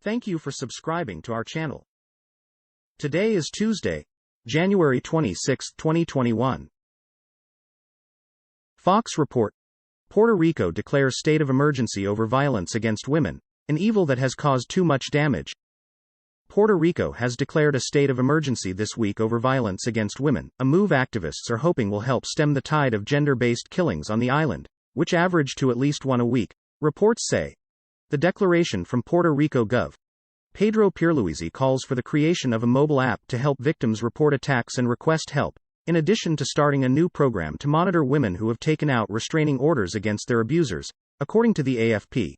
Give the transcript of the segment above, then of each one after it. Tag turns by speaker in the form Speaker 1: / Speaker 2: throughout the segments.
Speaker 1: Thank you for subscribing to our channel. Today is Tuesday, January 26, 2021. Fox report. Puerto Rico declares state of emergency over violence against women, an evil that has caused too much damage. Puerto Rico has declared a state of emergency this week over violence against women, a move activists are hoping will help stem the tide of gender-based killings on the island, which average to at least one a week, reports say. The declaration from Puerto Rico Gov. Pedro Pierloisi calls for the creation of a mobile app to help victims report attacks and request help, in addition to starting a new program to monitor women who have taken out restraining orders against their abusers, according to the AFP.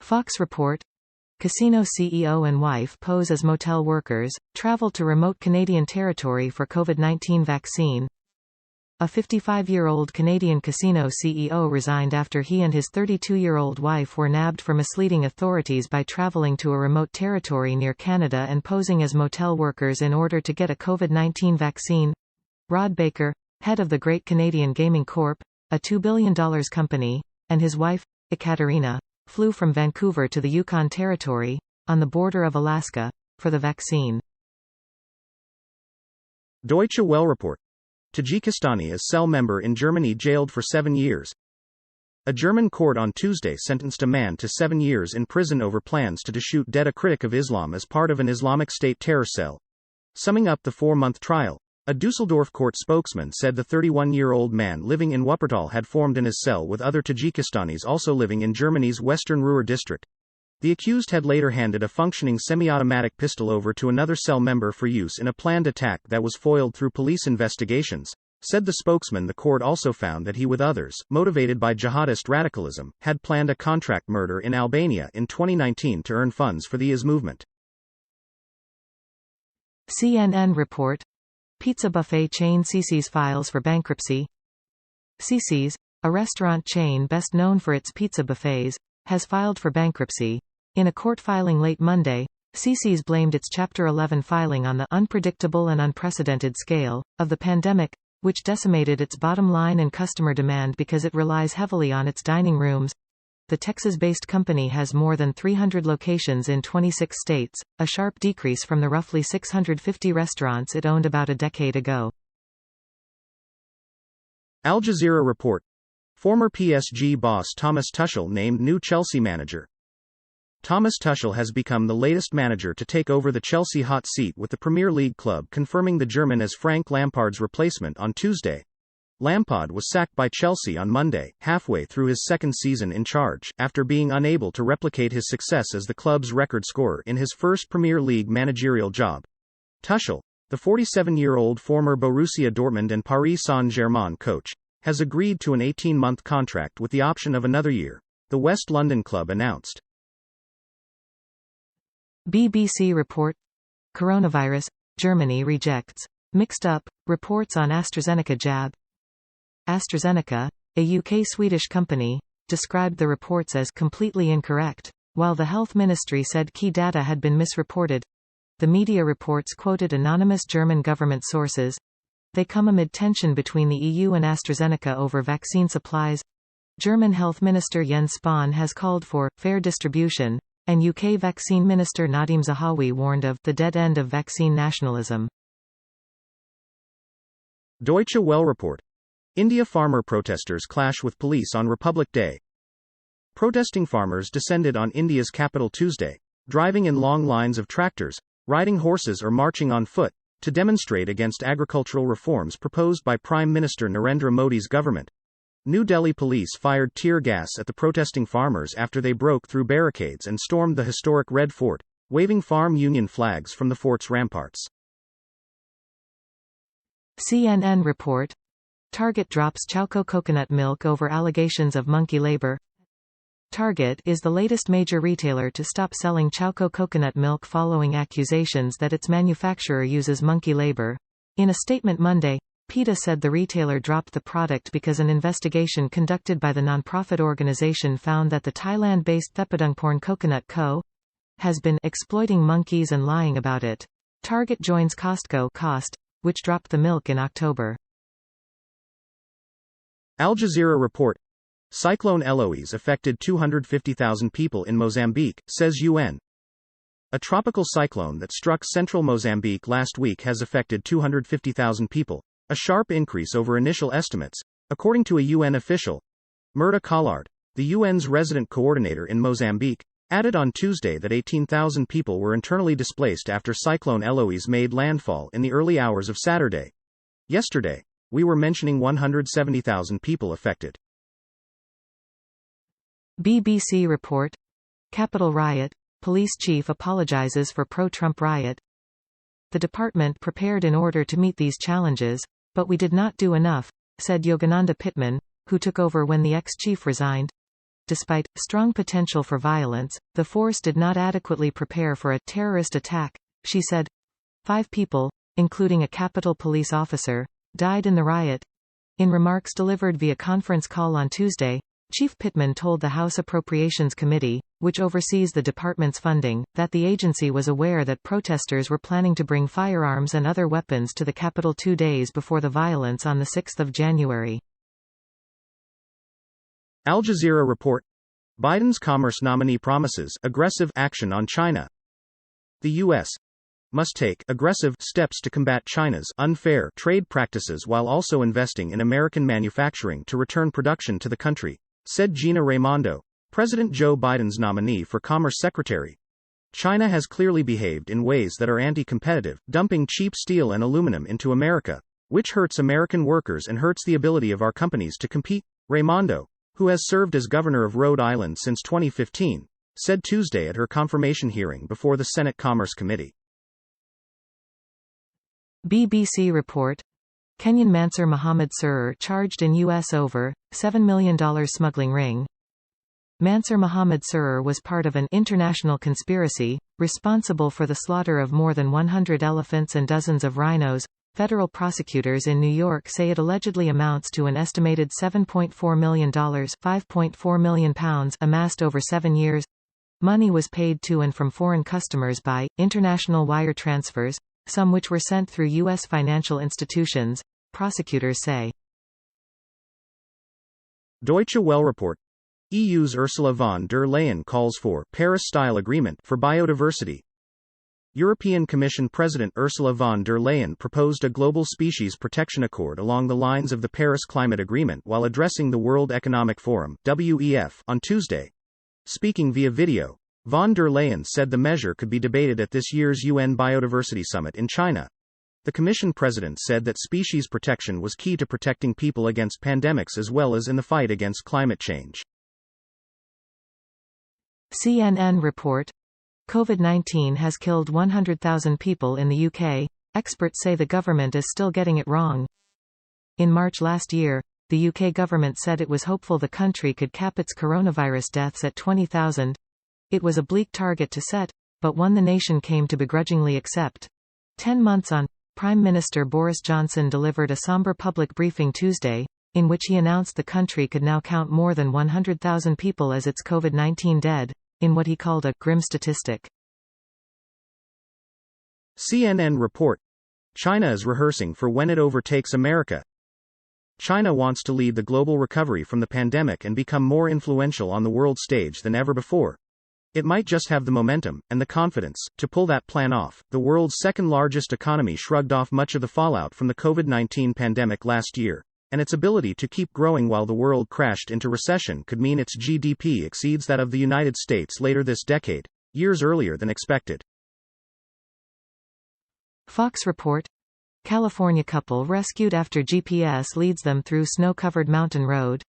Speaker 2: Fox report. Casino CEO and wife pose as motel workers, travel to remote Canadian territory for COVID-19 vaccine. A 55-year-old Canadian casino CEO resigned after he and his 32-year-old wife were nabbed for misleading authorities by traveling to a remote territory near Canada and posing as motel workers in order to get a COVID-19 vaccine. Rod Baker, head of the Great Canadian Gaming Corp., a $2 billion company, and his wife, Ekaterina, flew from Vancouver to the Yukon Territory, on the border of Alaska, for the vaccine.
Speaker 1: Deutsche Welle report. Tajikistani IS cell member in Germany jailed for 7 years. A German court on Tuesday sentenced a man to 7 years in prison over plans to shoot dead a critic of Islam as part of an Islamic State terror cell. Summing up the 4-month trial, a Dusseldorf court spokesman said the 31-year-old man living in Wuppertal had formed in his cell with other Tajikistanis also living in Germany's Western Ruhr district. The accused had later handed a functioning semi-automatic pistol over to another cell member for use in a planned attack that was foiled through police investigations, said the spokesman. The court also found that he with others, motivated by jihadist radicalism, had planned a contract murder in Albania in 2019 to earn funds for the IS movement.
Speaker 2: CNN report. Pizza buffet chain Cicis files for bankruptcy. Cicis, a restaurant chain best known for its pizza buffets, has filed for bankruptcy. In a court filing late Monday, Cicis blamed its Chapter 11 filing on the unpredictable and unprecedented scale of the pandemic, which decimated its bottom line and customer demand because it relies heavily on its dining rooms. The Texas-based company has more than 300 locations in 26 states, a sharp decrease from the roughly 650 restaurants it owned about a decade ago.
Speaker 1: Al Jazeera report. Former PSG boss Thomas Tuchel named new Chelsea manager. Thomas Tuchel has become the latest manager to take over the Chelsea hot seat, with the Premier League club confirming the German as Frank Lampard's replacement on Tuesday. Lampard was sacked by Chelsea on Monday, halfway through his second season in charge, after being unable to replicate his success as the club's record scorer in his first Premier League managerial job. Tuchel, the 47-year-old former Borussia Dortmund and Paris Saint-Germain coach, has agreed to an 18-month contract with the option of another year, the West London club announced.
Speaker 2: BBC report. Coronavirus, Germany rejects mixed up reports on AstraZeneca jab. AstraZeneca, a UK-Swedish company, described the reports as completely incorrect, while the health ministry said key data had been misreported. The media reports quoted anonymous German government sources. They come amid tension between the EU and AstraZeneca over vaccine supplies. German Health Minister Jens Spahn has called for fair distribution, and UK Vaccine Minister Nadhim Zahawi warned of the dead end of vaccine nationalism.
Speaker 1: Deutsche Welle report. India farmer protesters clash with police on Republic Day. Protesting farmers descended on India's capital Tuesday, driving in long lines of tractors, riding horses or marching on foot, to demonstrate against agricultural reforms proposed by Prime Minister Narendra Modi's government. New Delhi police fired tear gas at the protesting farmers after they broke through barricades and stormed the historic Red Fort, waving farm union flags from the fort's ramparts.
Speaker 2: CNN report. Target drops chalco coconut milk over allegations of monkey labor. Target is the latest major retailer to stop selling chalco coconut milk following accusations that its manufacturer uses monkey labor. In a statement Monday, PETA said the retailer dropped the product because an investigation conducted by the nonprofit organization found that the Thailand-based Theppadungporn Coconut Co. has been exploiting monkeys and lying about it. Target joins Costco, which dropped the milk in October.
Speaker 1: Al Jazeera report. Cyclone Eloise affected 250,000 people in Mozambique, says UN. A tropical cyclone that struck central Mozambique last week has affected 250,000 people, a sharp increase over initial estimates, according to a UN official. Murta Collard, the UN's resident coordinator in Mozambique, added on Tuesday that 18,000 people were internally displaced after Cyclone Eloise made landfall in the early hours of Saturday. Yesterday, we were mentioning 170,000 people affected.
Speaker 2: BBC report. Capitol riot. Police chief apologizes for pro-Trump riot. The department prepared in order to meet these challenges, but we did not do enough, said Yogananda Pittman, who took over when the ex-chief resigned. Despite strong potential for violence, the force did not adequately prepare for a terrorist attack, she said. 5 people, including a Capitol Police officer, died in the riot. In remarks delivered via conference call on Tuesday, Chief Pittman told the House Appropriations Committee, which oversees the department's funding, that the agency was aware that protesters were planning to bring firearms and other weapons to the Capitol 2 days before the violence on 6 January.
Speaker 1: Al Jazeera report. Biden's commerce nominee promises aggressive action on China. The U.S. must take aggressive steps to combat China's unfair trade practices while also investing in American manufacturing to return production to the country, said Gina Raimondo, President Joe Biden's nominee for Commerce Secretary. China has clearly behaved in ways that are anti-competitive, dumping cheap steel and aluminum into America, which hurts American workers and hurts the ability of our companies to compete, Raimondo, who has served as governor of Rhode Island since 2015, said Tuesday at her confirmation hearing before the Senate Commerce Committee.
Speaker 2: BBC report. Kenyan Mansur Mohammed Surer charged in U.S. over $7 million smuggling ring. Mansur Mohammed Surer was part of an international conspiracy, responsible for the slaughter of more than 100 elephants and dozens of rhinos. Federal prosecutors in New York say it allegedly amounts to an estimated $7.4 million £5.4 million amassed over 7 years. Money was paid to and from foreign customers by international wire transfers, some which were sent through U.S. financial institutions, prosecutors say.
Speaker 1: Deutsche Welle report. EU's Ursula von der Leyen calls for Paris-style agreement for biodiversity. European Commission President Ursula von der Leyen proposed a global species protection accord along the lines of the Paris Climate Agreement while addressing the World Economic Forum (WEF) on Tuesday. Speaking via video, von der Leyen said the measure could be debated at this year's UN Biodiversity Summit in China. The Commission President said that species protection was key to protecting people against pandemics as well as in the fight against climate change.
Speaker 2: CNN report. COVID-19 has killed 100,000 people in the UK. Experts say the government is still getting it wrong. In March last year, the UK government said it was hopeful the country could cap its coronavirus deaths at 20,000. It was a bleak target to set, but one the nation came to begrudgingly accept. 10 months on, Prime Minister Boris Johnson delivered a somber public briefing Tuesday, in which he announced the country could now count more than 100,000 people as its COVID-19 dead, in what he called a grim statistic.
Speaker 1: CNN report. China is rehearsing for when it overtakes America. China wants to lead the global recovery from the pandemic and become more influential on the world stage than ever before. It might just have the momentum, and the confidence, to pull that plan off. The world's second-largest economy shrugged off much of the fallout from the COVID-19 pandemic last year, and its ability to keep growing while the world crashed into recession could mean its GDP exceeds that of the United States later this decade, years earlier than expected.
Speaker 2: Fox report. California couple rescued after GPS leads them through snow-covered mountain road.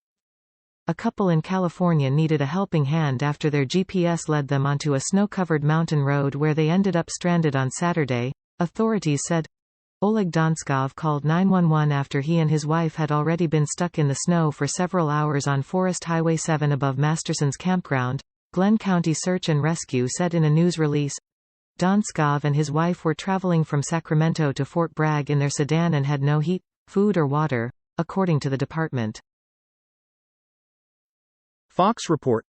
Speaker 2: A couple in California needed a helping hand after their GPS led them onto a snow-covered mountain road where they ended up stranded on Saturday, authorities said. Oleg Donskov called 911 after he and his wife had already been stuck in the snow for several hours on Forest Highway 7 above Masterson's campground, Glenn County Search and Rescue said in a news release. Donskov and his wife were traveling from Sacramento to Fort Bragg in their sedan and had no heat, food or water, according to the department.
Speaker 1: Fox report.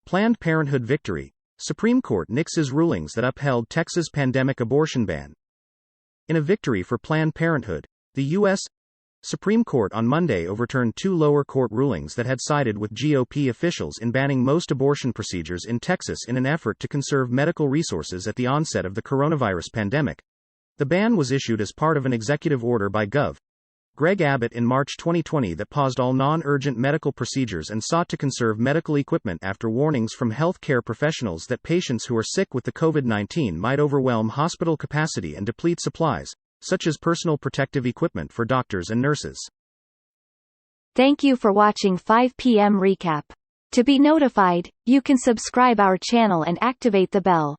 Speaker 1: Planned Parenthood victory. Supreme Court nixes rulings that upheld Texas pandemic abortion ban. In a victory for Planned Parenthood, the U.S. Supreme Court on Monday overturned two lower court rulings that had sided with GOP officials in banning most abortion procedures in Texas in an effort to conserve medical resources at the onset of the coronavirus pandemic. The ban was issued as part of an executive order by Gov. Greg Abbott in March 2020 that paused all non-urgent medical procedures and sought to conserve medical equipment after warnings from health care professionals that patients who are sick with the COVID-19 might overwhelm hospital capacity and deplete supplies, such as personal protective equipment for doctors and nurses.
Speaker 3: Thank you for watching 5 p.m. Recap. To be notified, you can subscribe our channel and activate the bell.